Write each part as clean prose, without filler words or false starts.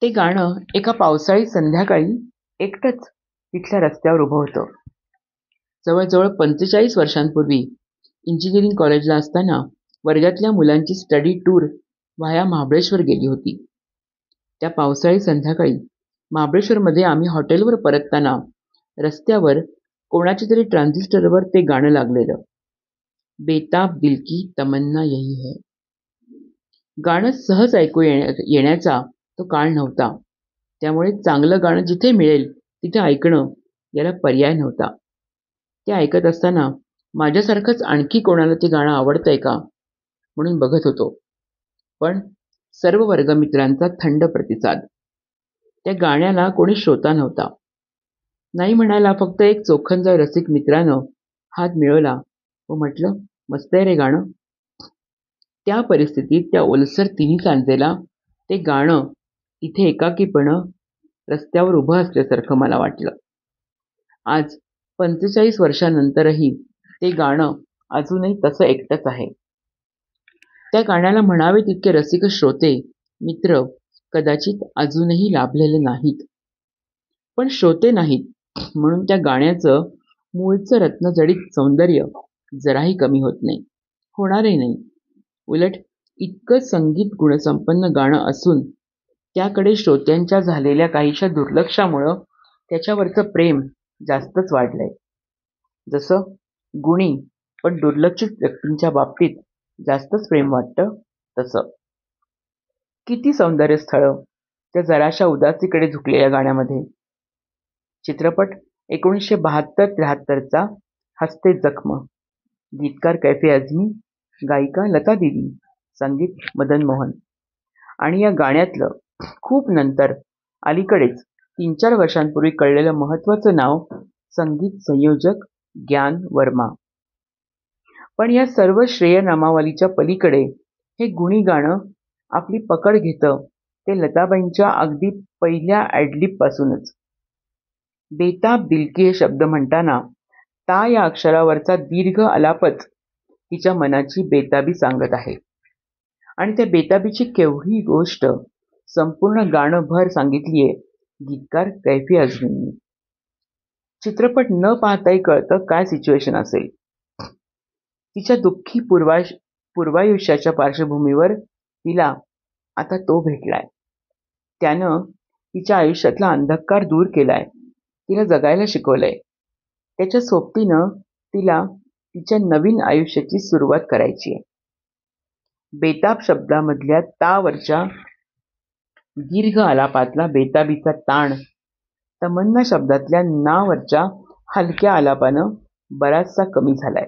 ते गाणं एका पावसाळी संध्याकाळी एकटंच तिथल्या रस्त्यावर उभं होतं. जवळजवळ 45 वर्षांपूर्वी इंजिनिअरिंग कॉलेजला असताना वर्गातल्या मुलांची स्टडी टूर व्हाया महाबळेश्वर गेली होती. त्या पावसाळी संध्याकाळी महाबळेश्वरमध्ये आम्ही हॉटेलवर परतताना रस्त्यावर कोणाच्या तरी ट्रान्झिस्टरवर ते गाणं लागलेलं. बेताब दिल की तमन्ना यही है. गाणं सहज ऐकू येण्याचा तो काळ नव्हता. त्यामुळे चांगलं गाणं जिथे मिळेल तिथे ऐकणं याला पर्याय नव्हता. ते ऐकत असताना माझ्यासारखंच आणखी कोणाला ते गाणं आवडतंय का म्हणून बघत होतो. पण सर्व वर्गमित्रांचा थंड प्रतिसाद. त्या गाण्याला कोणी श्रोता नव्हता. नाही म्हणायला फक्त एक चोखंदळ रसिक मित्रानं हात मिळवला व म्हटलं, मस्त आहे रे गाणं. त्या परिस्थितीत त्या ओलसर तिन्ही सांजेला ते गाणं इथे एकाकीपणं रस्त्यावर उभं असल्यासारखं मला वाटलं. आज 45 वर्षांनंतरही ते गाणं अजूनही तसं एकटंच आहे. त्या गाण्याला म्हणावे तितके रसिक श्रोते, मित्र कदाचित अजूनही लाभलेले नाहीत. पण श्रोते नाहीत म्हणून त्या गाण्याचं मूळचं रत्नजडित सौंदर्य जराही कमी होत नाही, होणारही नाही. उलट इतकं संगीत गुणसंपन्न गाणं असून त्याकडे श्रोत्यांच्या झालेल्या काहीशा दुर्लक्षामुळं त्याच्यावरचं प्रेम जास्तच वाढलंय. जसं गुणी पण दुर्लक्षित व्यक्तींच्या बाबतीत जास्तच प्रेम वाटतं तसं. किती सौंदर्यस्थळं त्या जराशा उदासीकडे झुकलेल्या गाण्यामध्ये. चित्रपट 1972-73चा हसते जखम. गीतकार कैफी आझमी, गायिका लता दीदी, संगीत मदन मोहन. आणि या गाण्यातलं खूप नंतर अलीकडेच 3-4 वर्षांपूर्वी कळलेलं महत्त्वाचं नाव संगीत संयोजक ग्यान वर्मा. पण या सर्व श्रेय नामावलीच्या पलीकडे हे गुणी गाणं आपली पकड घेतं ते लताबाईंच्या अगदी पहिल्या ॲडलिब पासूनच. बेताब दिलकी हे शब्द म्हणताना ता या अक्षरावरचा दीर्घ आलापच तिच्या मनाची बेताबी सांगत आहे. आणि त्या बेताबीची केवढी गोष्ट संपूर्ण गाणं भर सांगितलीये गीतकार कैफी आझमींनी. चित्रपट न पाहताही कळतं काय सिच्युएशन असेल. तिच्या दुःखी पूर्वायुष्याच्या पार्श्वभूमीवर तिला आता तो भेटलाय. त्यानं तिच्या आयुष्यातला अंधकार दूर केलाय, तिला जगायला शिकवलंय. त्याच्या सोबतीनं तिला तिच्या नवीन आयुष्याची सुरुवात करायची आहे. बेताब शब्दामधल्या तावरच्या दीर्घ आलापातला बेताबीचा ताण तमन्ना शब्दातल्या नावरच्या हलक्या आलापानं बराचसा कमी झालाय.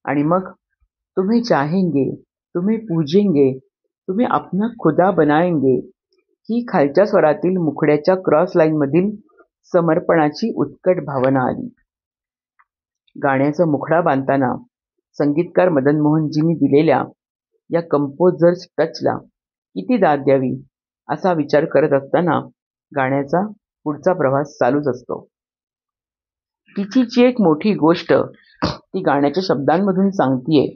आणि मग तुम्हें चाहेंगे, तुम्हें पूजेंगे, तुम्हें अपना खुदा बनाएंगे ही खालच्या स्वरातील मुखड्याच्या क्रॉस लाईनमधील समर्पणाची उत्कट भावना आली. गाण्याचा मुखडा बांधताना संगीतकार मदन मोहनजींनी दिलेल्या या कंपोजर्स टचला किती दाद द्यावी असा विचार करत असताना गाण्याचा पुढचा प्रवास चालूच असतो. तिची जी एक मोठी गोष्ट ती गाण्याच्या शब्दांमधून सांगतीये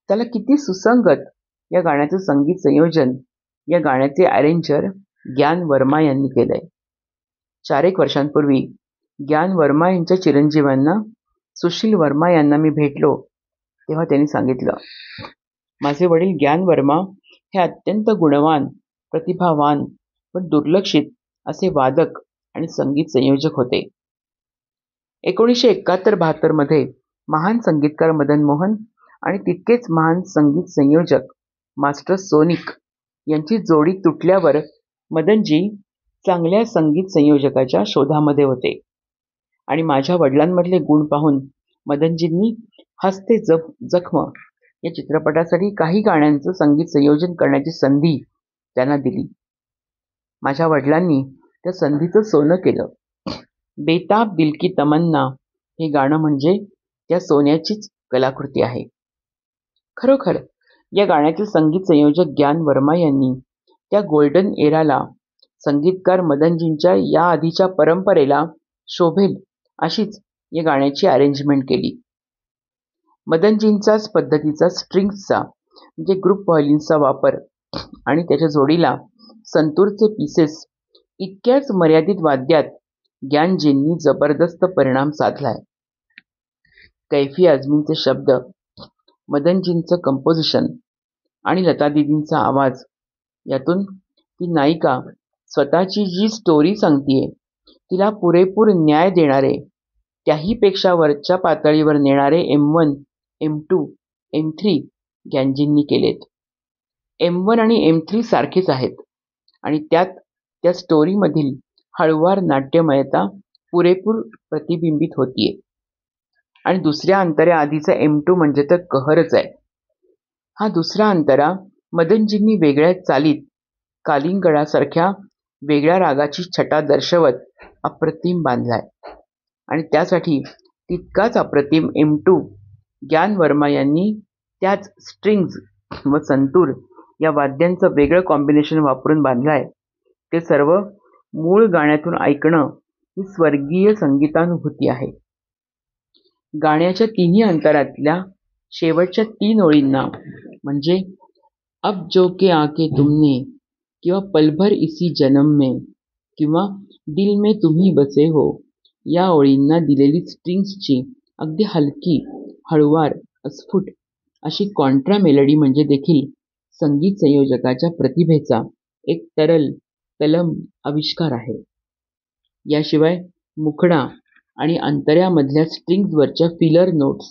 त्याला किती सुसंगत या गाण्याचं संगीत संयोजन या गाण्याचे अरेंजर ग्यान वर्मा यांनी केलंय. 4 वर्षांपूर्वी ग्यान वर्मा यांच्या चिरंजीवांना सुशील वर्मा यांना मी भेटलो तेव्हा त्यांनी सांगितलं, माझे वडील ग्यान वर्मा हे अत्यंत गुणवान, प्रतिभावान पण दुर्लक्षित असे वादक आणि संगीत संयोजक होते. 1971-72 मध्ये महान संगीतकार मदन मोहन आणि तितकेच महान संगीत संयोजक मास्टर सोनिक यांची जोडी तुटल्यावर मदनजी चांगल्या संगीत संयोजकाच्या शोधामध्ये होते. आणि माझ्या वडिलांमधले गुण पाहून मदनजींनी हसते जखम या चित्रपटासाठी काही गाण्यांचं संगीत संयोजन करण्याची संधी त्यांना दिली. माझ्या वडिलांनी त्या संधीचं सोनं केलं. बेताब दिल की तमन्ना हे गाणं म्हणजे त्या सोन्याचीच कलाकृती आहे. खरोखर या गाण्याचे संगीत संयोजक ग्यान वर्मा यांनी त्या गोल्डन एराला, संगीतकार मदनजींच्या या आधीच्या परंपरेला शोभेल अशीच या गाण्याची अरेंजमेंट केली. मदनजींचाच पद्धतीचा स्ट्रिंग्सचा म्हणजे ग्रुप व्हायोलिन्सचा वापर आणि त्याच्या जोडीला संतूरचे पीसेस इतक्याच मर्यादित वाद्यात ग्यानजींनी जबरदस्त परिणाम साधलाय. कैफी आझमींचे शब्द, मदनजींचं कंपोजिशन आणि लतादीदींचा आवाज यातून ती नायिका स्वतःची जी स्टोरी सांगतीये तिला पुरेपूर न्याय देणारे, त्याही पेक्षा वरच्या पातळीवर नेणारे M1, M2, M3 ग्यानजींनी केलेत. M1 आणि M3 सारखेच आहेत आणि त्यात त्या स्टोरीमधील हळुवार नाट्यमयता पुरेपूर प्रतिबिंबित होतीये. आणि दुसऱ्या अंतऱ्या आधीचा M2 म्हणजे तर कहरच आहे. हा दुसरा अंतरा मदनजींनी वेगळ्या चालीत कालिंगडासारख्या वेगळ्या रागाची छटा दर्शवत अप्रतिम बांधलाय आणि त्यासाठी तितकाच अप्रतिम M2 ग्यान वर्मा यांनी त्याच स्ट्रिंग्ज व संतूर या वाद्यांचं वेगळं कॉम्बिनेशन वापरून बांधलाय. ते सर्व मूळ गाण्यातून ऐकणं ही स्वर्गीय संगीतानुभूती आहे. गाण्याच्या तिन्ही अंतरातल्या शेवटच्या 3 ओळींना म्हणजे अब जो के आके तुमने किंवा पलभर इसी जन्म में किंवा दिल में तुम्ही बसे हो या ओळींना दिलेली स्ट्रिंग्सची अगदी हलकी, हळुवार, अस्फुट अशी कॉन्ट्रा मेलडी म्हणजे देखील संगीत संयोजकाच्या प्रतिभेचा एक तरल तलम आविष्कार आहे. याशिवाय मुखडा आणि अंतऱ्यामधल्या स्ट्रिंग्जवरच्या फिलर नोट्स,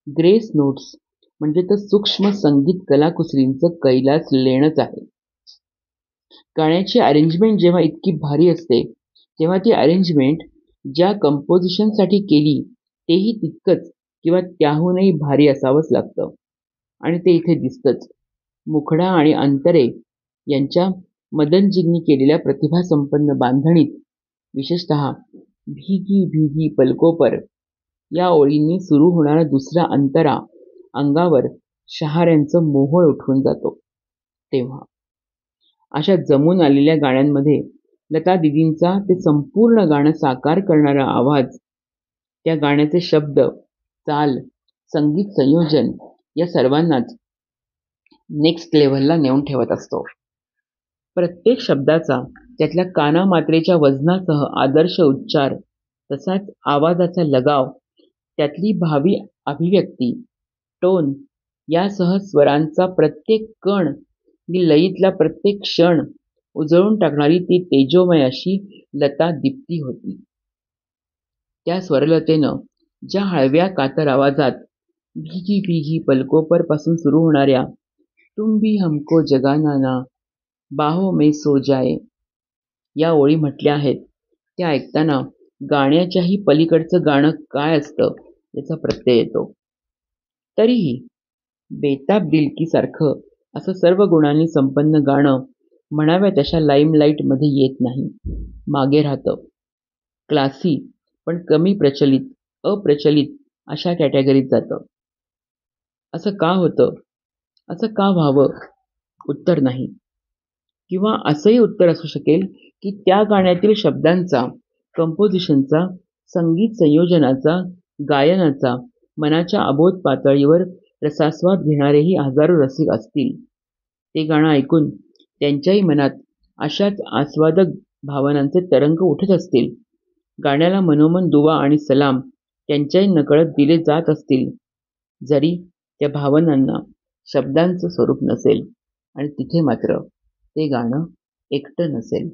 ग्रेस नोट्स म्हणजे तर सूक्ष्म संगीत कलाकुसरींचं कैलास लेणंच आहे. गाण्याची अरेंजमेंट जेव्हा इतकी भारी असते तेव्हा ती अरेंजमेंट ज्या कंपोजिशनसाठी केली तेही तितकंच किंवा त्याहूनही भारी असावंच लागतं आणि ते इथे दिसतंच. मुखडा आणि अंतरे यांच्या मदनजींनी केलेल्या प्रतिभासंपन्न बांधणीत विशेषतः भीगी भीगी पलकों पर या ओळींनी सुरू होणारा दुसरा अंतरा अंगावर शहाऱ्यांचं मोहोळ उठवून जातो. तेव्हा अशा जमून आलेल्या गाण्यांमध्ये लता दिदींचा ते संपूर्ण गाणं साकार करणारा आवाज, त्या गाण्याचे शब्द, चाल, संगीत संयोजन या सर्वांनाच नेक्स्ट लेव्हलला नेऊन ठेवत असतो. प्रत्येक शब्दाचा त्यातल्या कानामात्रेच्या वजनासह आदर्श उच्चार, तसाच आवाजाचा लगाव, त्यातली भावी अभिव्यक्ती, टोन यासह स्वरांचा प्रत्येक कण आणि लयीतला प्रत्येक क्षण उजळून टाकणारी ती तेजोमय अशी लता दीप्ती होती. त्या स्वरलतेनं ज्या हळव्या कातर आवाजात भीगी भीगी पलकों पर पासून सुरू होणाऱ्या तुम भी हमको जगाना ना, बाहों में सो जाए या ओळी म्हटल्या आहेत त्या ऐकताना गाण्याच्याही पलीकडचं गाणं काय असतं याचा प्रत्यय येतो. तरीही बेताब दिलकी सारखं असं सर्व गुणांनी संपन्न गाणं म्हणाव्या तशा लाईमलाईटमध्ये येत नाही, मागे राहतं. क्लासी पण कमी प्रचलित, अप्रचलित अशा कॅटेगरीत जातं. असं का होतं? असं का व्हावं? उत्तर नाही. किंवा असंही उत्तर असू शकेल की त्या गाण्यातील शब्दांचा, कंपोजिशनचा, संगीत संयोजनाचा, गायनाचा मनाच्या अबोध पातळीवर रसास्वाद घेणारेही हजारो रसिक असतील. ते गाणं ऐकून त्यांच्याही मनात अशाच आस्वादक भावनांचे तरंग उठत असतील. गाण्याला मनोमन दुवा आणि सलाम त्यांच्याही नकळत दिले जात असतील, जरी त्या भावनांना शब्दांचं स्वरूप नसेल आणि तिथे मात्र ते गाणं एकटं नसेल.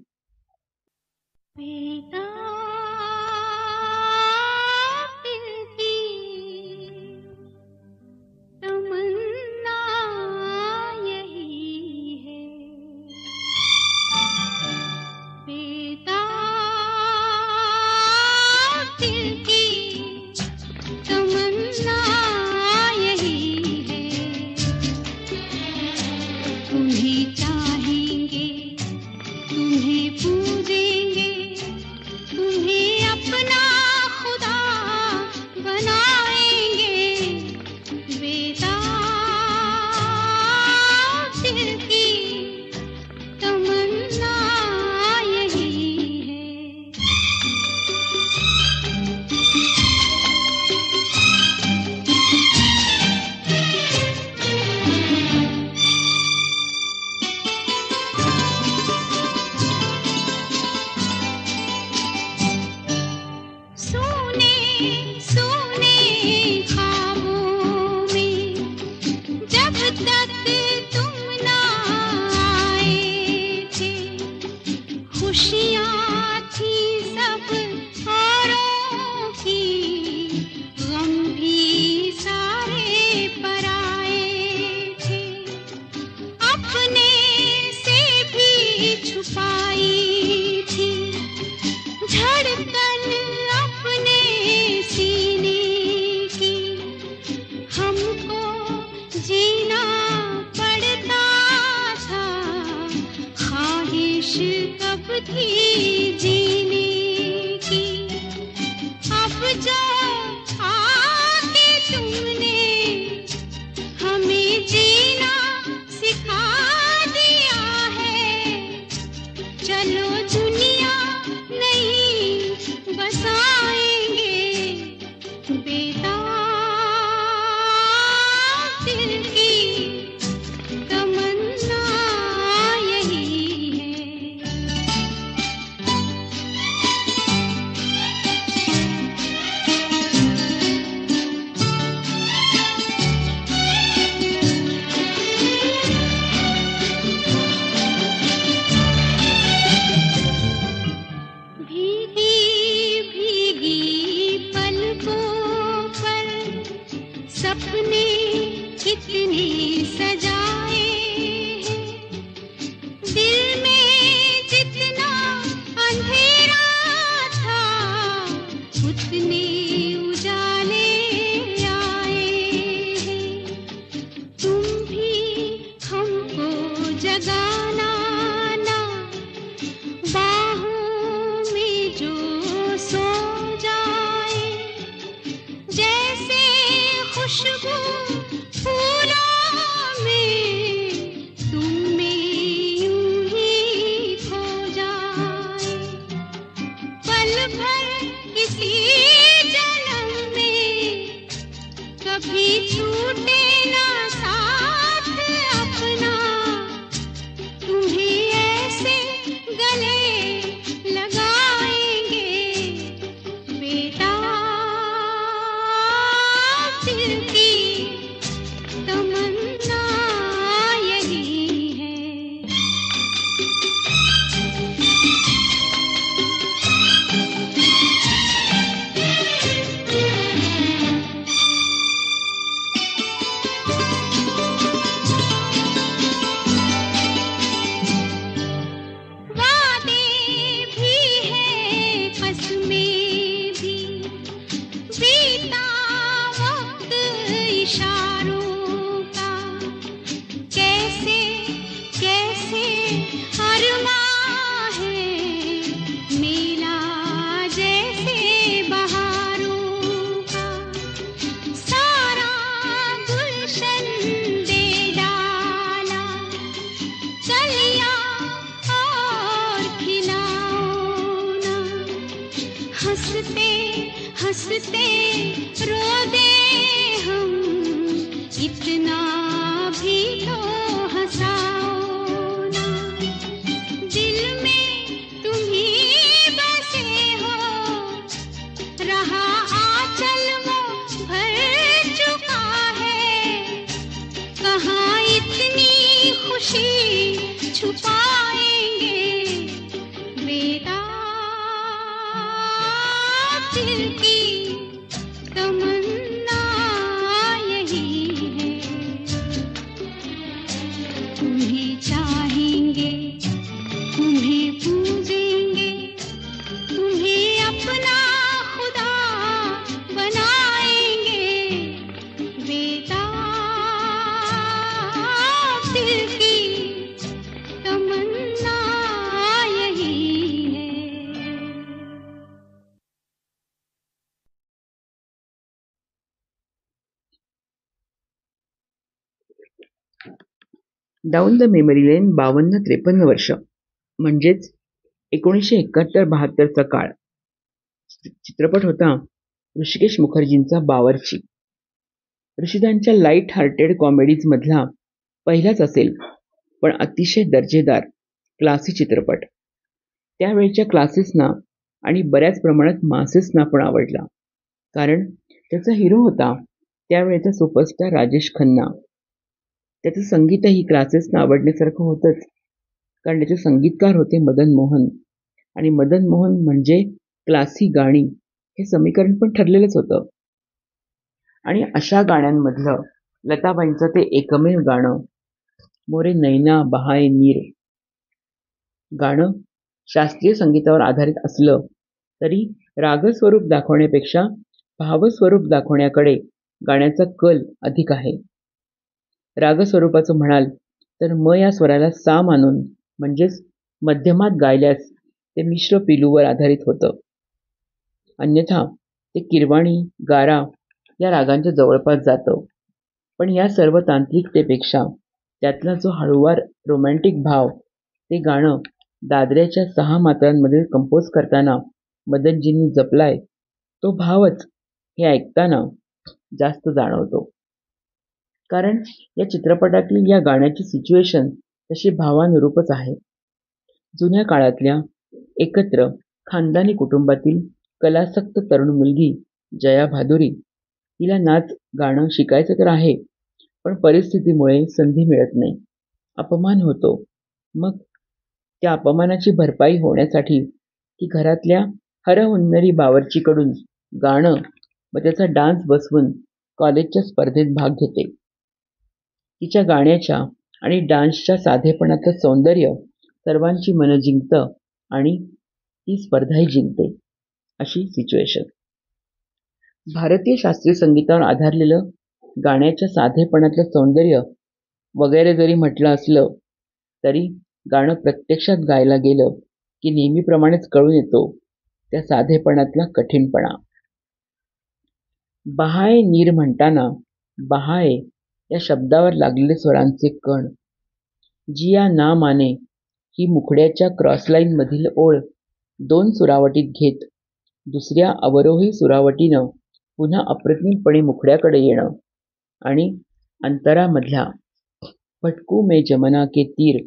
धड़कन अपने सीने की हमको जीना पड़ता था, ख्वाहिश कब थी जीने की। अब जो आके तुमने हमें जीना सिखा दिया है, चलो दुनिया नहीं बसाएंगे, बेताब दिल की तमन्ना यही है। भीगी भीगी पलकों पर सपने कितने सजाए हैं, दिल में जितना अंधेरा था उतने उजाले आए हैं। तुम भी हमको जगाना ना, बाहों में जो सो जाए, जैसे खुशबू फूलों में तुम में यूं ही खो जाए। पल भर किसी जन्म में कभी छूटे ना साथ अपना, तुम्हें ऐसे गले लगाएंगे, बेताब दिल की तमन्ना यही है। वादे भी हैं कसमें भी, बीता वक्त इशारों का, कैसे कैसे अरमां है मेला जैसे बहारों का। सारा गुलशन दे डाला, कलियां और खिलाओ ना, हंसते हंसते रो दे हम, इतना भी तो हंसाओ ना। दिल में तुम ही बसे हो, रहा आंचल वो भर चुका है, कहाँ इतनी खुशी छुपाएंगे, बेताब दिल की तमन्ना यही है। तुम्हें चाहेंगे, तुम्हें पूजेंगे, तुम्हें अपना खुदा बनाएंगे, बेताब दिल की तमन्ना यही है। डाऊन द मेमरी लेन 52-53 वर्ष, म्हणजेच 1971-72चा काळ. चित्रपट होता ऋषिकेश मुखर्जींचा बावर्ची. ऋषिदांच्या लाईट हार्टेड कॉमेडीज मधला पहिलाच असेल, पण अतिशय दर्जेदार क्लासी चित्रपट. त्यावेळच्या क्लासेसना आणि बऱ्याच प्रमाणात मासेसना पण आवडला, कारण त्याचा हिरो होता त्यावेळेचा सुपरस्टार राजेश खन्ना. त्याचं संगीतही क्लासेसना आवडण्यासारखं होतंच, कारण त्याचे संगीतकार होते मदन मोहन, आणि मदन मोहन म्हणजे क्लासी गाणी हे समीकरण पण ठरलेलंच होतं. आणि अशा गाण्यांमधलं लताबाईंचं ते एकमेव गाणं मोरे नैना बहाए नीर. गाणं शास्त्रीय संगीतावर आधारित असलं तरी रागस्वरूप दाखवण्यापेक्षा भावस्वरूप दाखवण्याकडे गाण्याचा कल अधिक आहे. रागस्वरूपाचं म्हणाल तर म या स्वराला सा मानून म्हणजेच मध्यमात गायल्यास ते मिश्र पिलूवर आधारित होतं. अन्यथा ते किरवाणी, गारा या रागांच्या जवळपास जातं. पण या सर्व तांत्रिकतेपेक्षा त्यातला जो हळूवार रोमॅन्टिक भाव ते गाणं दादऱ्याच्या 6 मात्रांमध्ये कंपोज करताना मदनजींनी जपलाय, तो भावच हे ऐकताना जास्त जाणवतो. कारण या चित्रपटातील या गाण्याची सिच्युएशन तशी भावानुरूपच आहे. जुन्या काळातल्या एकत्र खानदानी कुटुंबातील कलासक्त तरुण मुलगी जया भादुरी, तिला नाच गाणं शिकायचं तर आहे, पण परिस्थितीमुळे संधी मिळत नाही, अपमान होतो. मग त्या अपमानाची भरपाई होण्यासाठी ती घरातल्या हरहुन्नरी बावर्चीकडून गाणं व त्याचा डान्स बसवून कॉलेजच्या स्पर्धेत भाग घेते. तिच्या गाण्याच्या आणि डान्सच्या साधेपणाचं सौंदर्य सर्वांची मनं जिंकतं आणि ती स्पर्धाही जिंकते, अशी सिच्युएशन. भारतीय शास्त्रीय संगीतावर आधारलेलं गाण्याच्या साधेपणातलं सौंदर्य वगैरे जरी म्हटलं असलं तरी गाणं प्रत्यक्षात गायला गेलं की नेहमीप्रमाणेच कळून येतो त्या साधेपणातला कठीणपणा. बहाय नीर म्हणताना बहाय या शब्दावर लागलेले स्वरांचे कण, जिया ना माने ही मुखड्याच्या क्रॉसलाईनमधील ओळ 2 सुरावटीत घेत दुसऱ्या अवरोही सुरावटीनं पुन्हा अप्रतिमपणे मुखड्याकडे येणं आणि अंतरामधल्या भटकू में जमना के तीर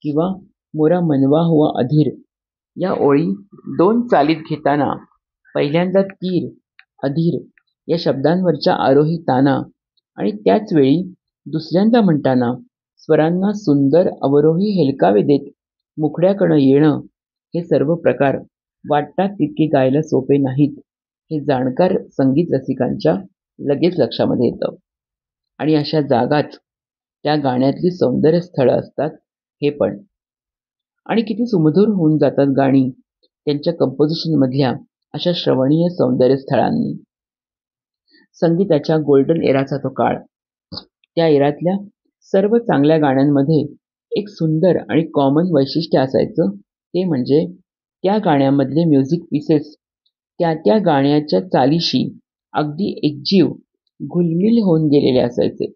किंवा मोरा मनवा हुआ अधीर या ओळी 2 चालीत घेताना पहिल्यांदा तीर, अधीर या शब्दांवरच्या आरोही ताना आणि त्याच वेळी दुसऱ्यांदा म्हणताना स्वरांना सुंदर अवरोही हेलकावे देत मुखड्याकडं येणं, हे सर्व प्रकार वाटतात तितके गायला सोपे नाहीत, हे जाणकार संगीत रसिकांच्या लगेच लक्षामध्ये येतं. आणि अशा जागाच त्या गाण्यातली सौंदर्य स्थळं असतात हे पण. आणि किती सुमधुर होऊन जातात गाणी त्यांच्या कंपोजिशनमधल्या अशा श्रवणीय सौंदर्य स्थळांनी. संगीताच्या गोल्डन एराचा तो काळ. त्या एरातल्या सर्व चांगल्या गाण्यांमध्ये एक सुंदर आणि कॉमन वैशिष्ट्य असायचं, ते म्हणजे त्या गाण्यामधले म्युझिक पीसेस त्या गाण्याच्या चालीशी अगदी एकजीव, घुलमिल होऊन गेलेले असायचे.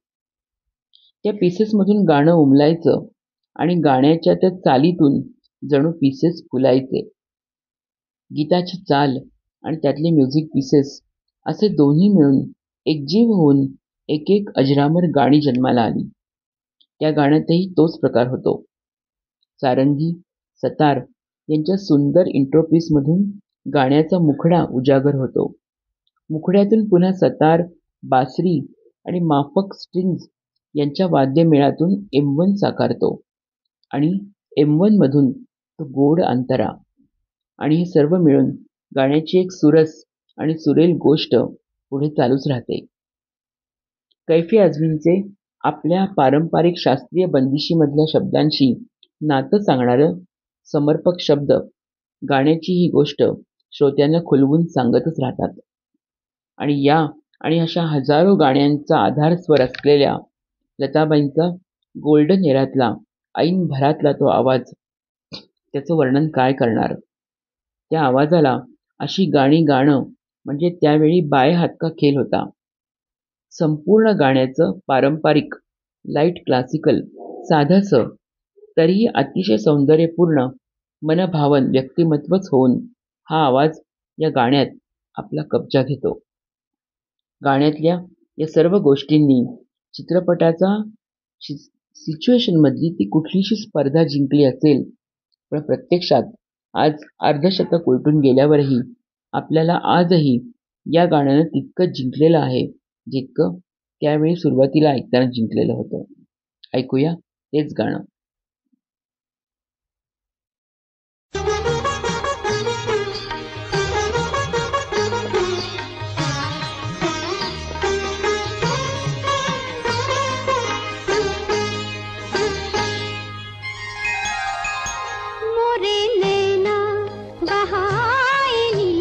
त्या पीसेसमधून गाणं उमलायचं आणि गाण्याच्या त्या चालीतून जणू पीसेस फुलायचे. गीताची चाल आणि त्यातले म्युझिक पीसेस असे दोन्ही मिळून एकजीव होऊन एक एक अजरामर गाणी जन्माला आली. त्या गाण्यातही तोच प्रकार होतो. सारंगी, सतार यांच्या सुंदर इंट्रोपीसमधून गाण्याचा मुखडा उजागर होतो. मुखड्यातून पुन्हा सतार, बासरी आणि माफक स्ट्रिंग्ज यांच्या वाद्यमेळातून M1 साकारतो आणि M1 मधून तो गोड अंतरा, आणि हे सर्व मिळून गाण्याची एक सुरस आणि सुरेल गोष्ट पुढे चालूच राहते. कैफी आझमींचे आपल्या पारंपरिक शास्त्रीय बंदिशीमधल्या शब्दांशी नातं सांगणारं समर्पक शब्द गाण्याची ही गोष्ट श्रोत्यांना खुलवून सांगतच राहतात. आणि या आणि अशा हजारो गाण्यांचा आधारस्वर असलेल्या लताबाईंचा गोल्डन एरातला ऐन भरातला तो आवाज, त्याचं वर्णन काय करणार. त्या आवाजाला अशी गाणी गाणं म्हणजे त्यावेळी बाय हात का खेळ होता. संपूर्ण गाण्याचं पारंपरिक, लाईट क्लासिकल, साधंसं तरीही अतिशय सौंदर्यपूर्ण मनभावन व्यक्तिमत्वच होऊन हा आवाज या गाण्यात आपला कब्जा घेतो. गाण्यातल्या या सर्व गोष्टींनी चित्रपटाचा सिच्युएशनमधली ती कुठलीशी स्पर्धा जिंकली असेल, पण प्रत्यक्षात आज अर्धशतक उलटून गेल्यावरही आपल्याला आजही या गाण्यानं तितकंच जिंकलेलं आहे जितकं त्यावेळी सुरुवातीला ऐकताना जिंकलेलं होतं. ऐकूया तेच गाणं. मोरे नैना बहाए नीर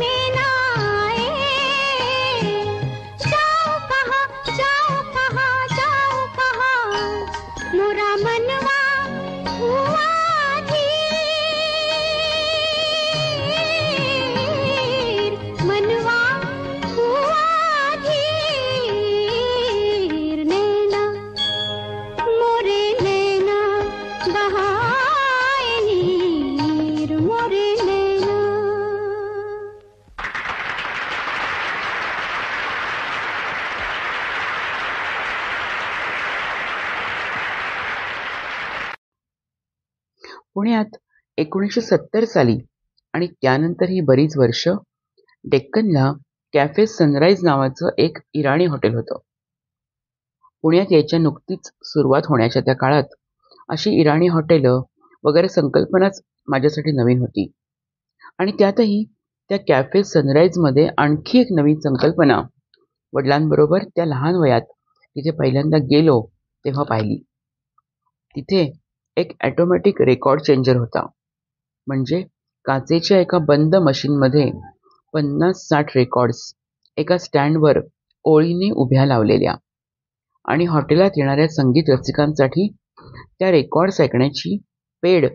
नैना आए, जाओ कहाँ मोरा मनवा हुआ धीर, मनवा हुआ धीर, नैना मोरे नैना बहाए नीर, मोरे नैना। पुण्यात 1970 साली आणि त्यानंतर ही बरीच वर्ष डेक्कनला कॅफे सनराईज नावाचं एक इराणी हॉटेल होतं. पुण्यात यायच्या नुकतीच सुरुवात होण्याच्या त्या काळात अशी इराणी हॉटेलं वगैरे संकल्पनाच माझ्यासाठी नवीन होती. आणि त्यातही त्या कॅफे सनराईजमध्ये आणखी एक नवीन संकल्पना वडिलांबरोबर त्या लहान वयात तिथे पहिल्यांदा गेलो तेव्हा पाहिली. तिथे एक ॲटोमॅटिक रेकॉर्ड चेंजर होता. म्हणजे काचेच्या एका बंद मशीनमध्ये 50-60 रेकॉर्ड्स एका स्टँडवर ओळीने उभ्या लावलेल्या, आणि हॉटेलात येणाऱ्या संगीत रसिकांसाठी त्या रेकॉर्ड्स ऐकण्याची पेड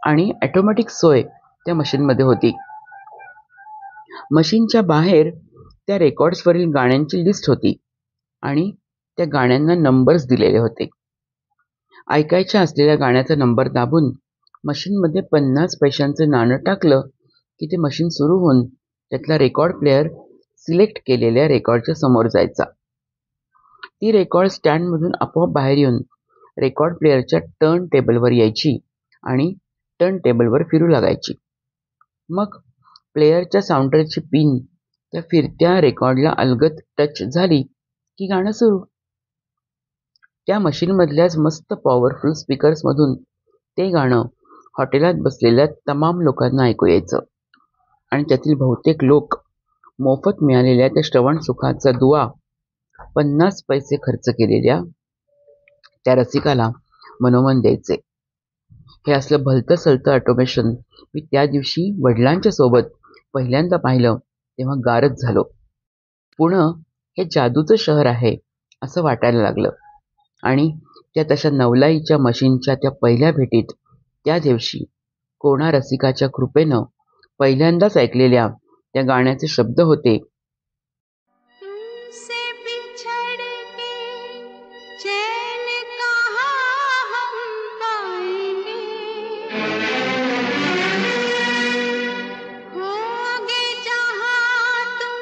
आणि ॲटोमॅटिक सोय त्या मशीनमध्ये होती. मशीनच्या बाहेर त्या रेकॉर्ड्सवरील गाण्यांची लिस्ट होती आणि त्या गाण्यांना नंबर्स दिलेले होते. ऐकायच्या असलेल्या गाण्याचा नंबर दाबून मशीनमध्ये 50 पैशांचं नाणं टाकलं की ते मशीन सुरू होऊन त्यातला रेकॉर्ड प्लेअर सिलेक्ट केलेल्या रेकॉर्डच्या समोर जायचा. ती रेकॉर्ड स्टँडमधून आपोआप बाहेर येऊन रेकॉर्ड प्लेअरच्या टर्न टेबलवर यायची आणि टर्न टेबलवर फिरू लागायची. मग प्लेअरच्या साऊंडरची पिन त्या फिरत्या रेकॉर्डला अलगद टच झाली की गाणं सुरू. त्या मशीनमधल्याच मस्त पॉवरफुल स्पीकर्समधून ते गाणं हॉटेलात बसलेल्या तमाम लोकांना ऐकू यायचं. आणि त्यातील बहुतेक लोक मोफत मिळालेल्या त्या श्रवण सुखाचा दुवा 50 पैसे खर्च केलेल्या त्या रसिकाला मनोमन द्यायचे. हे असलं भलतं सलतं ऑटोमेशन मी त्या दिवशी वडिलांच्या सोबत पहिल्यांदा पाहिलं तेव्हा गारच झालो. पुणे हे जादूचं शहर आहे असं वाटायला लागलं. आणि त्या तशा नवलाईच्या मशीनच्या त्या पहिल्या भेटीत त्या दिवशी कोणा रसिकाच्या कृपेनं पहिल्यांदाच ऐकलेल्या त्या गाण्याचे शब्द होते, तुमसे बिछड़ के चैन कहाँ हम पाएंगे, खोगे जहाँ तुम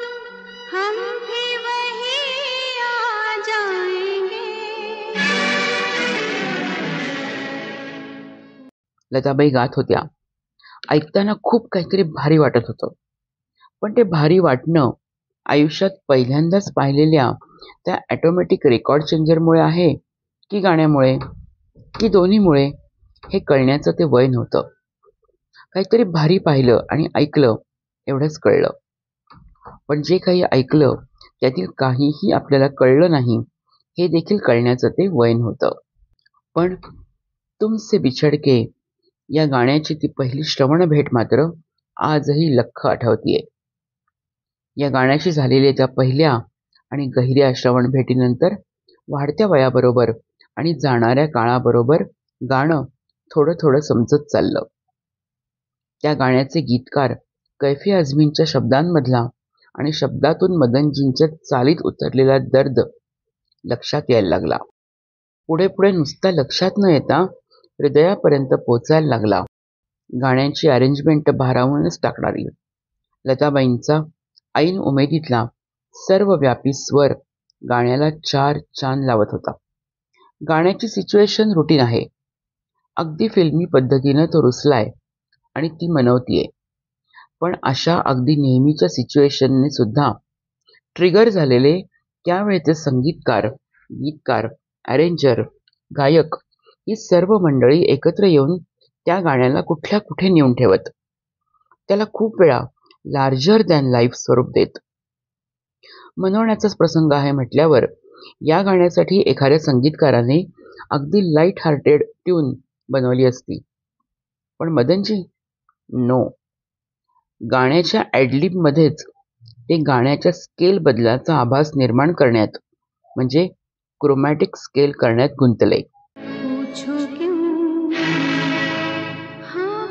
हम भी वही आ जाएंगे. लताबाई गात होत्या. ऐकताना खूप काहीतरी भारी वाटत होतं. पण ते भारी वाटणं आयुष्यात पहिल्यांदाच पाहिलेल्या त्या ॲटोमॅटिक रेकॉर्ड चेंजरमुळे आहे की गाण्यामुळे की दोन्हीमुळे हे कळण्याचं ते वय नव्हतं. काहीतरी भारी पाहिलं आणि ऐकलं एवढंच कळलं. पण जे काही ऐकलं त्यातील काहीही आपल्याला कळलं नाही हे देखील कळण्याचं ते वय नव्हतं. पण तुमसे बिछड के या गाण्याची ती पहिली श्रवण भेट मात्र आजही लख्ख आठवतीये. या गाण्याशी झालेल्या त्या पहिल्या आणि गहिऱ्या श्रवण भेटीनंतर वाढत्या वयाबरोबर आणि जाणाऱ्या काळाबरोबर गाणं थोडं थोडं समजत चाललं. त्या गाण्याचे गीतकार कैफी आझमींच्या शब्दांमधला आणि शब्दातून मदनजींच्या चालीत उतरलेला दर्द लक्षात यायला लागला. पुढे पुढे नुसता लक्षात न येता हृदयापर्यंत पोचायला लागला. गाण्यांची अरेंजमेंट भारावूनच टाकणारी लताबाईंचा ऐन उमेदीतला सर्वव्यापी स्वर गाण्याला 4 चान लावत होता. गाण्याची सिच्युएशन रुटीन आहे. अगदी फिल्मी पद्धतीनं तो रुसलाय आणि ती मनवतीये. पण अशा अगदी नेहमीच्या सिच्युएशनने सुद्धा ट्रिगर झालेले त्यावेळेचे संगीतकार, गीतकार, अरेंजर, गायक ही सर्व मंडळी एकत्र येऊन त्या गाण्याला कुठल्या कुठे नेऊन ठेवत. त्याला खूप वेळा लार्जर दॅन लाईफ स्वरूप देत. मनवण्याचाच प्रसंग आहे म्हटल्यावर या गाण्यासाठी एखाद्या संगीतकाराने अगदी लाईट हार्टेड ट्यून बनवली असती. पण मदनजी नो. गाण्याच्या ॲडलिबमध्येच ते गाण्याच्या स्केल बदलाचा आभास निर्माण करण्यात म्हणजे क्रोमॅटिक स्केल करण्यात गुंतले. पूछो क्यों हाँ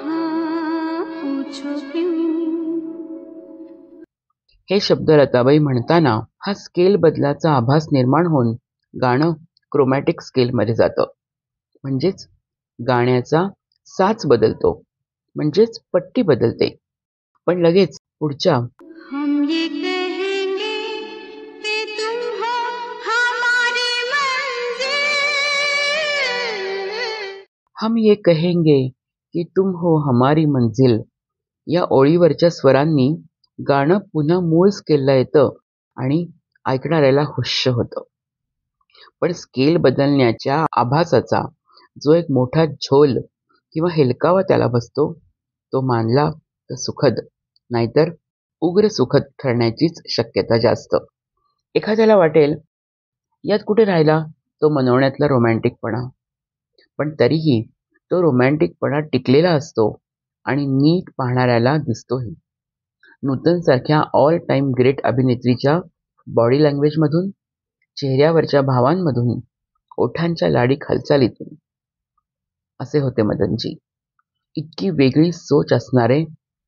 हाँ पूछो क्यों. हे शब्द लताबाई म्हणताना हा स्केल बदलाचा आभास निर्माण होऊन गाणं क्रोमॅटिक स्केलमध्ये जातं. म्हणजेच गाण्याचा साच बदलतो, म्हणजेच पट्टी बदलते. पण लगेच पुढच्या हम ये कहेंगे कि तुम हो हमारी मंजिल. हम ये कहेंगे की तुम हो हमारी मंजिल या ओळीवरच्या स्वरांनी गाणं पुन्हा मूळ स्केलला येतं आणि ऐकणाऱ्याला हुश्य होतं. पण स्केल बदलण्याच्या आभासाचा जो एक मोठा झोल किंवा हेलकावा त्याला बसतो तो मानला तर सुखद, नाहीतर उग्र सुखद ठरण्याचीच शक्यता जास्त. एखाद्याला वाटेल यात कुठे राहिला तो मनवण्यातला रोमॅन्टिकपणा, पण तरीही तो रोमॅन्टिकपणा टिकलेला असतो आणि नीट पाहणाऱ्याला दिसतोही. नूतनसारख्या ऑल टाईम ग्रेट अभिनेत्रीच्या बॉडी लँग्वेजमधून, चेहऱ्यावरच्या भावांमधून, ओठांच्या लाडीक हालचालीतून. असे होते मदनजी. इतकी वेगळी सोच असणारे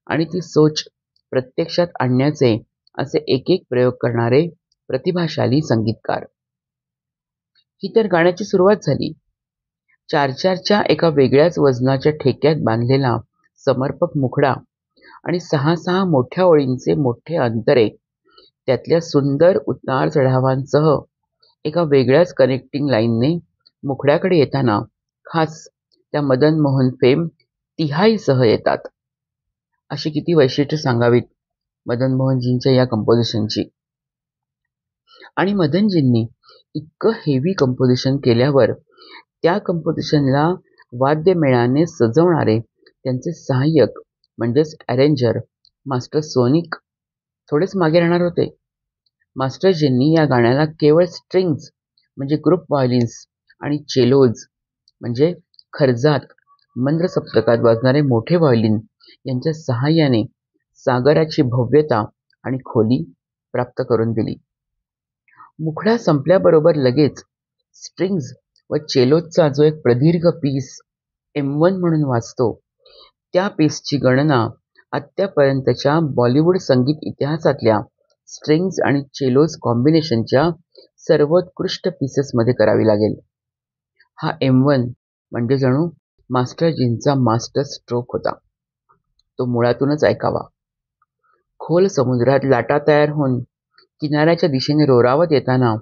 आणि ती सोच प्रत्यक्षात आणण्याचे असे एक एक प्रयोग करणारे प्रतिभाशाली संगीतकार. ही तर गाण्याची सुरुवात झाली. 4-4च्या एका वेगळ्याच वजनाच्या ठेक्यात बांधलेला समर्पक मुखडा आणि 6-6 मोठ्या ओळींचे मोठे अंतरे, त्यातल्या सुंदर उतार चढावांसह एका वेगळ्याच कनेक्टिंग लाईनने मुखड्याकडे येताना खास त्या मदन मोहन फेम तिहाईसह येतात. अशी किती वैशिष्ट्य सांगावीत मदन मोहनजींच्या या कंपोजिशनची. आणि मदनजींनी इतकं हेवी कंपोजिशन केल्यावर त्या कंपोजिशनला वाद्यमेळाने सजवणारे त्यांचे सहाय्यक म्हणजेच अरेंजर मास्टर सोनिक थोडेच मागे राहणार होते. मास्टरजींनी या गाण्याला केवळ स्ट्रिंग्ज म्हणजे ग्रुप व्हायोलिन्स आणि चेलोज म्हणजे खर्जात मंद्र सप्तकात वाजणारे मोठे व्हायोलिन यांच्या सहाय्याने सागराची भव्यता आणि खोली प्राप्त करून दिली. मुखडा संपल्याबरोबर लगेच स्ट्रिंग्ज व चेलोचा जो एक प्रदीर्घ पीस M1 म्हणून वाजतो, त्या पीसची गणना आत्तापर्यंतच्या बॉलिवूड संगीत इतिहासातल्या स्ट्रिंग्ज आणि चेलोज कॉम्बिनेशनच्या सर्वोत्कृष्ट पीसेसमध्ये करावी लागेल. हा M1 म्हणजे जणू मास्टरजींचा मास्टर स्ट्रोक होता. तो मुळातूनच ऐकावा. खोल समुद्रात लाटा तयार होऊन किनाऱ्याच्या दिशेने रोरावत येताना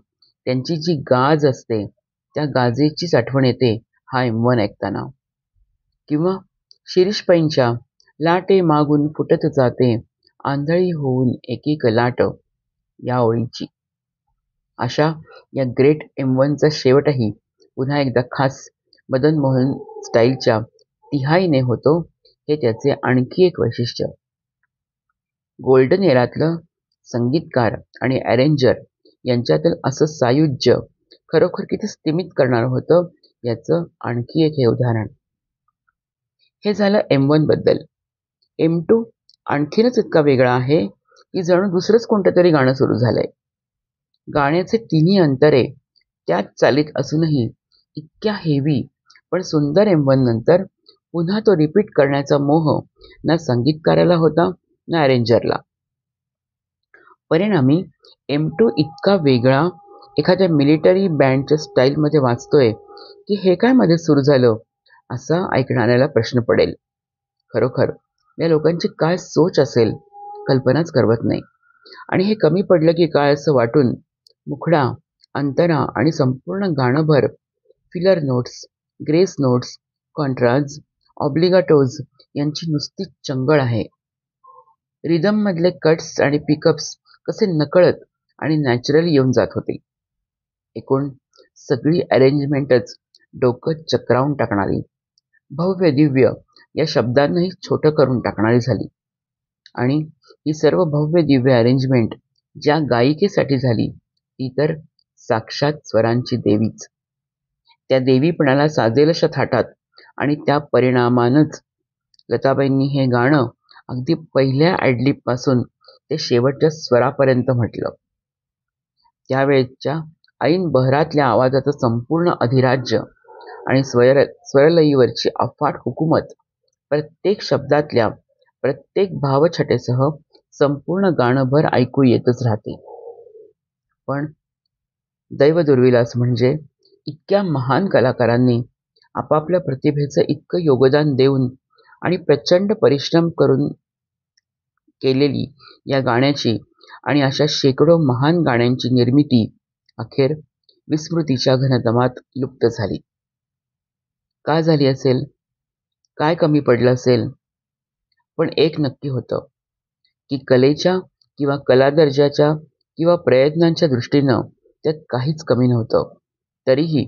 त्यांची जी गाज असते त्या गाजेचीच आठवण येते हा M1 ऐकताना. किंवा शिरीष पैंच्या लाटे मागून फुटत जाते आंधळी होऊन एक एक लाट या ओळीची. अशा या ग्रेट M1चा शेवटही पुन्हा एकदा खास मदन मोहन स्टाईलच्या तिहाईने होतो, हे त्याचे आणखी एक वैशिष्ट्य. गोल्डन एरातलं संगीतकार आणि अरेंजर यांच्यातील असं सायुज्य खरोखर किती स्तिमित करणारं होतं याचं आणखी एक हे उदाहरण. हे झालं M1 बद्दल. M2 आणखीनच इतका वेगळा आहे की जणू दुसरंच कोणतं तरी गाणं सुरू झालंय. गाण्याचे तिन्ही अंतरे त्याच चालीत असूनही इतक्या हेवी पण सुंदर M1 नंतर पुन्हा तो रिपीट करण्याचा मोह ना संगीतकाराला होता ना अरेंजरला. परिणामी M2 इतका वेगळा एखाद्या मिलिटरी बँडच्या स्टाईलमध्ये वाजतोय की हे काय मध्ये सुरू झालं असा ऐकणाऱ्याला प्रश्न पडेल. खरोखर या लोकांची काय सोच असेल कल्पनाच करवत नाही. आणि हे कमी पडलं की काय असं वाटून मुखडा, अंतरा आणि संपूर्ण गाणंभर फिलर नोट्स, ग्रेस नोट्स, कॉन्ट्राज, ऑब्लिगाटोज यांची नुसती चंगळ आहे. रिदममधले कट्स आणि पिकअप्स कसे नकळत आणि नॅचरल येऊन जात होते. एकूण सगळी अरेंजमेंटच डोकं चक्रावून टाकणारी, भव्य दिव्य या शब्दांनाही छोटं करून टाकणारी झाली. आणि ही सर्व भव्य दिव्य अरेंजमेंट ज्या गायिकेसाठी झाली ती तर साक्षात स्वरांची देवीच. त्या देवीपणाला साजेल अशा थाटात आणि त्या परिणामानंच लताबाईंनी हे गाणं अगदी पहिल्या ॲडलिबपासून ते शेवटच्या स्वरापर्यंत म्हटलं. त्यावेळच्या ऐन बहरातल्या आवाजाचं संपूर्ण अधिराज्य आणि स्वरलयीवरची अफाट हुकूमत, प्रत्येक शब्दातल्या प्रत्येक भावछटेसह संपूर्ण गाणंभर ऐकू येतच राहते. पण दैवदुर्विलास म्हणजे इतक्या महान कलाकारांनी आपापल्या प्रतिभेचं इतकं योगदान देऊन आणि प्रचंड परिश्रम करून केलेली या गाण्याची आणि अशा शेकडो महान गाण्यांची निर्मिती अखेर विस्मृतीच्या घनदमात लुप्त झाली. का झाली असेल? काय कमी पडलं असेल? पण एक नक्की होतं की कलेच्या किंवा कलादर्जाच्या किंवा प्रयत्नांच्या दृष्टीनं त्यात काहीच कमी नव्हतं. तरीही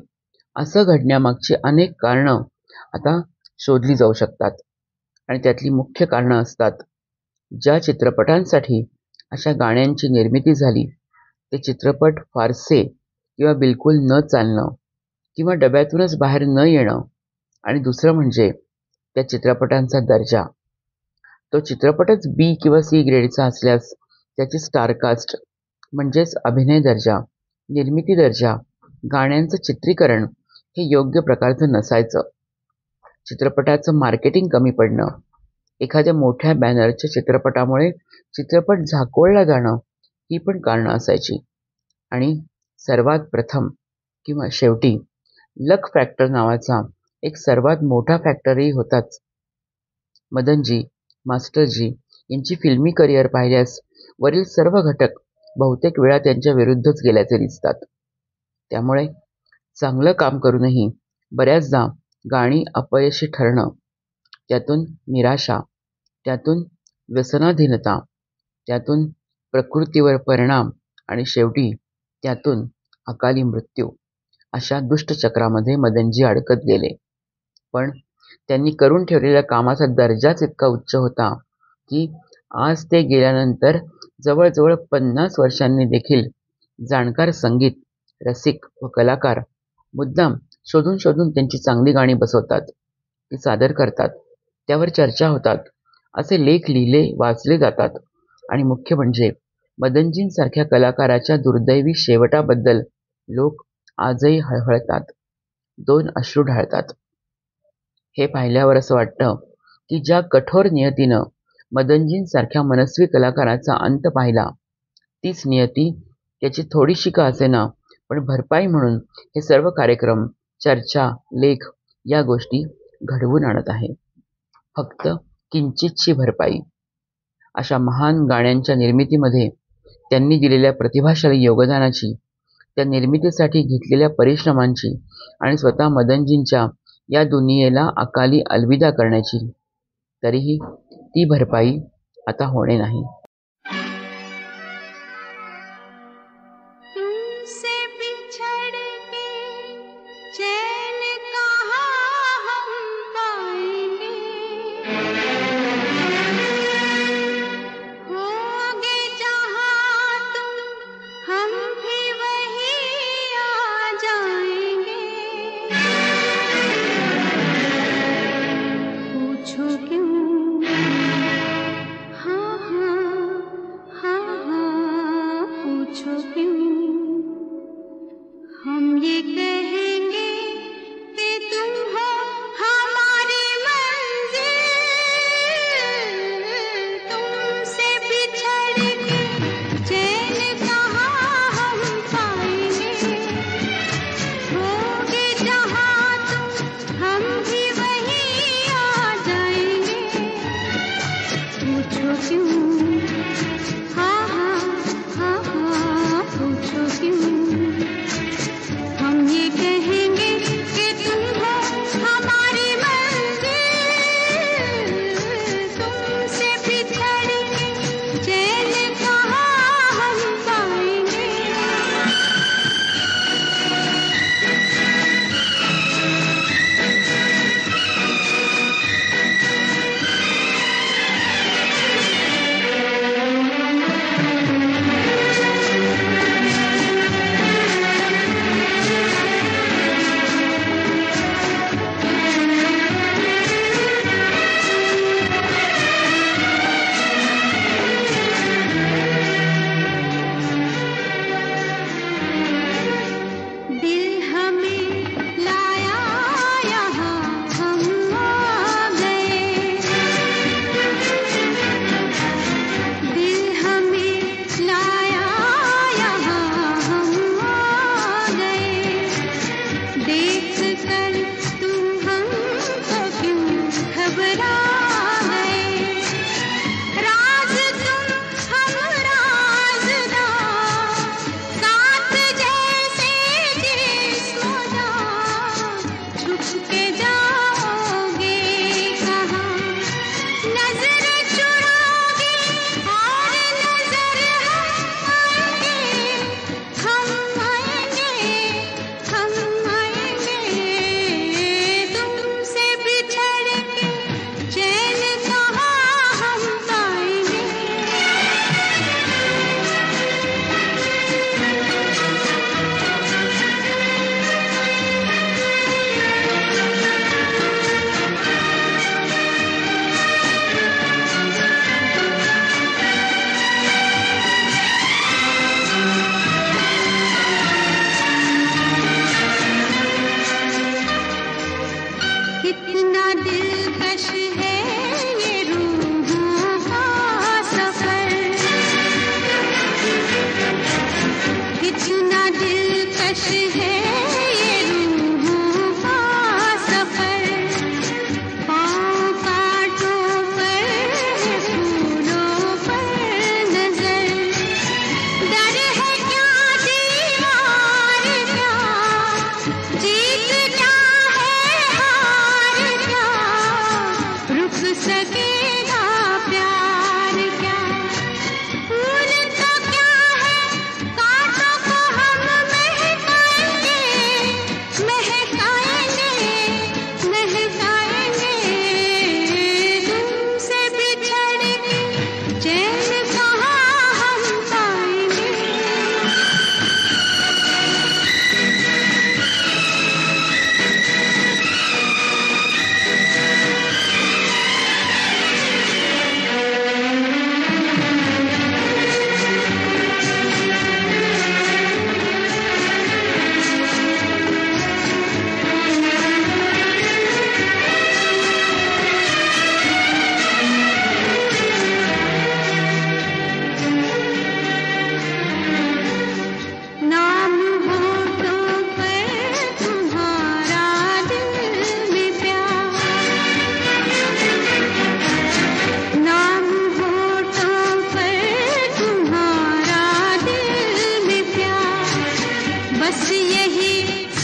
असं घडण्यामागची अनेक कारणं आता शोधली जाऊ शकतात आणि त्यातली मुख्य कारणं असतात, ज्या चित्रपटांसाठी अशा गाण्यांची निर्मिती झाली ते चित्रपट फारसे किंवा बिलकुल न चालणं किंवा डब्यातूनच बाहेर न येणं, आणि दुसरं म्हणजे त्या चित्रपटांचा दर्जा. तो चित्रपटच बी किंवा सी ग्रेडचा असल्यास त्याची स्टारकास्ट म्हणजेच अभिनय दर्जा, निर्मिती दर्जा, गाण्यांचं चित्रीकरण हे योग्य प्रकारचं नसायचं. चित्रपटाचं मार्केटिंग कमी पडणं, एखाद्या मोठ्या बॅनरच्या चित्रपटामुळे चित्रपट झाकोळला जाणं ही पण कारणं असायची. आणि सर्वात प्रथम किंवा शेवटी लक फॅक्टर नावाचा एक सर्वात मोठा फॅक्टरही होताच. मदनजी, मास्टरजी यांची फिल्मी करिअर पाहिल्यास वरील सर्व घटक बहुतेक वेळा त्यांच्या विरुद्धच गेल्याचे दिसतात. त्यामुळे चांगलं काम करूनही बऱ्याचदा गाणी अपयशी ठरणं, त्यातून निराशा, त्यातून व्यसनाधीनता, त्यातून प्रकृतीवर परिणाम आणि शेवटी त्यातून अकाली मृत्यू अशा दुष्टचक्रामध्ये मदनजी अडकत गेले. पण त्यांनी करून ठेवलेल्या कामाचा दर्जाच इतका उच्च होता की आज ते गेल्यानंतर जवळजवळ 50 वर्षांनी देखील जाणकार संगीत रसिक व कलाकार मुद्दाम शोधून शोधून त्यांची चांगली गाणी बसवतात, ती सादर करतात, त्यावर चर्चा होतात, असे लेख लिहिले वाचले जातात. आणि मुख्य म्हणजे मदनजींसारख्या कलाकाराच्या दुर्दैवी शेवटाबद्दल लोक आजही हळहळतात, 2 अश्रू ढाळतात. हे पाहिल्यावर असं वाटतं की ज्या कठोर नियतीनं मदनजींसारख्या मनस्वी कलाकाराचा अंत पाहिला, तीच नियती त्याची थोडीशी का असेना पण भरपाई म्हणून हे सर्व कार्यक्रम, चर्चा, लेख या गोष्टी घडवून आणत आहे. फक्त किंचितशी भरपाई. अशा महान गाण्यांच्या निर्मितीमध्ये त्यांनी दिलेल्या प्रतिभाशाली योगदानाची, त्या निर्मितीसाठी घेतलेल्या परिश्रमांची आणि स्वतः मदनजींच्या या दुनियेला अकाली अलविदा करण्याची, तरीही ती भरपाई आता होणे नाही. तुमसे बिछड़ के चैन कहाँ हम पाएंगे, होगे जहाँ तुम हम भी वहीं आ जाएंगे, पूछो क्यों, हाँ हाँ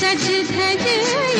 सज धज